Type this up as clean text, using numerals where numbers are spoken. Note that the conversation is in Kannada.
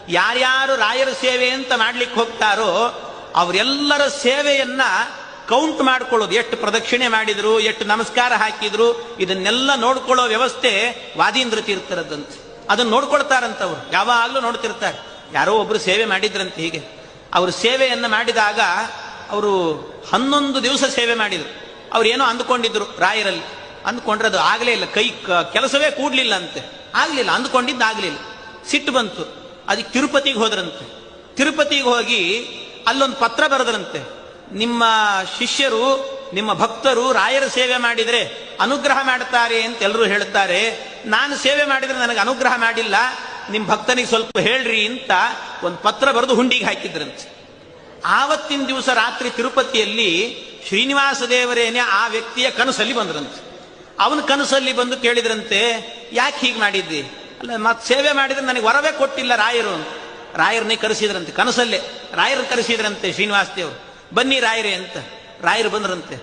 ಯಾರ್ಯಾರು ರಾಯರ ಸೇವೆ ಅಂತ ಮಾಡ್ಲಿಕ್ಕೆ ಹೋಗ್ತಾರೋ ಅವರೆಲ್ಲರ ಸೇವೆಯನ್ನ ಕೌಂಟ್ ಮಾಡ್ಕೊಳ್ಳೋದು, ಎಷ್ಟು ಪ್ರದಕ್ಷಿಣೆ ಮಾಡಿದ್ರು, ಎಷ್ಟು ನಮಸ್ಕಾರ ಹಾಕಿದ್ರು, ಇದನ್ನೆಲ್ಲ ನೋಡ್ಕೊಳ್ಳೋ ವ್ಯವಸ್ಥೆ ವಾದೀಂದ್ರ ತೀರ್ಥರದ್ದಂತೆ. ಅದನ್ನು ನೋಡ್ಕೊಳ್ತಾರಂತವ್ರು, ಯಾವಾಗಲೂ ನೋಡ್ತಿರ್ತಾರೆ. ಯಾರೋ ಒಬ್ರು ಸೇವೆ ಮಾಡಿದ್ರಂತೆ. ಹೀಗೆ ಅವರು ಸೇವೆಯನ್ನು ಮಾಡಿದಾಗ ಅವರು 11 ದಿವಸ ಸೇವೆ ಮಾಡಿದ್ರು. ಅವ್ರು ಏನೋ ಅಂದುಕೊಂಡಿದ್ರು ರಾಯರಲ್ಲಿ, ಅಂದ್ಕೊಂಡ್ರೆ ಅದು ಆಗಲೇ ಇಲ್ಲ, ಕೆಲಸವೇ ಕೂಡ್ಲಿಲ್ಲ ಅಂತೆ, ಆಗ್ಲಿಲ್ಲ, ಅಂದ್ಕೊಂಡಿದ್ದಾಗಲಿಲ್ಲ. ಸಿಟ್ಟು ಬಂತು. ಅದಕ್ಕೆ ತಿರುಪತಿಗೆ ಹೋದ್ರಂತೆ. ತಿರುಪತಿಗೆ ಹೋಗಿ ಅಲ್ಲೊಂದು ಪತ್ರ ಬರೆದ್ರಂತೆ, ನಿಮ್ಮ ಶಿಷ್ಯರು ನಿಮ್ಮ ಭಕ್ತರು ರಾಯರ ಸೇವೆ ಮಾಡಿದರೆ ಅನುಗ್ರಹ ಮಾಡ್ತಾರೆ ಅಂತ ಎಲ್ಲರೂ ಹೇಳ್ತಾರೆ, ನಾನು ಸೇವೆ ಮಾಡಿದರೆ ನನಗೆ ಅನುಗ್ರಹ ಮಾಡಿಲ್ಲ, ನಿಮ್ಮ ಭಕ್ತನಿಗೆ ಸ್ವಲ್ಪ ಹೇಳ್ರಿ ಅಂತ ಒಂದು ಪತ್ರ ಬರೆದು ಹುಂಡಿಗೆ ಹಾಕಿದ್ರಂತೆ. ಆವತ್ತಿನ ದಿವಸ ರಾತ್ರಿ ತಿರುಪತಿಯಲ್ಲಿ ಶ್ರೀನಿವಾಸ ದೇವರೇನೆ ಆ ವ್ಯಕ್ತಿಯ ಕನಸಲ್ಲಿ ಬಂದ್ರಂತೆ. ಅವನ ಕನಸಲ್ಲಿ ಬಂದು ಕೇಳಿದ್ರಂತೆ, ಯಾಕೆ ಹೀಗೆ ಮಾಡಿದ್ದಿ? ಅಲ್ಲ, ಮತ್ತೆ ಸೇವೆ ಮಾಡಿದ್ರೆ ನನಗೆ ವರವೇ ಕೊಟ್ಟಿಲ್ಲ ರಾಯರು ಅಂತ. ರಾಯರನ್ನೇ ಕರೆಸಿದ್ರಂತೆ, ಕನಸಲ್ಲೇ ರಾಯರು ಕರೆಸಿದ್ರಂತೆ ಶ್ರೀನಿವಾಸ ದೇವರು, ಬನ್ನಿ ರಾಯರೇ ಅಂತ. ರಾಯರು ಬಂದ್ರಂತೆ.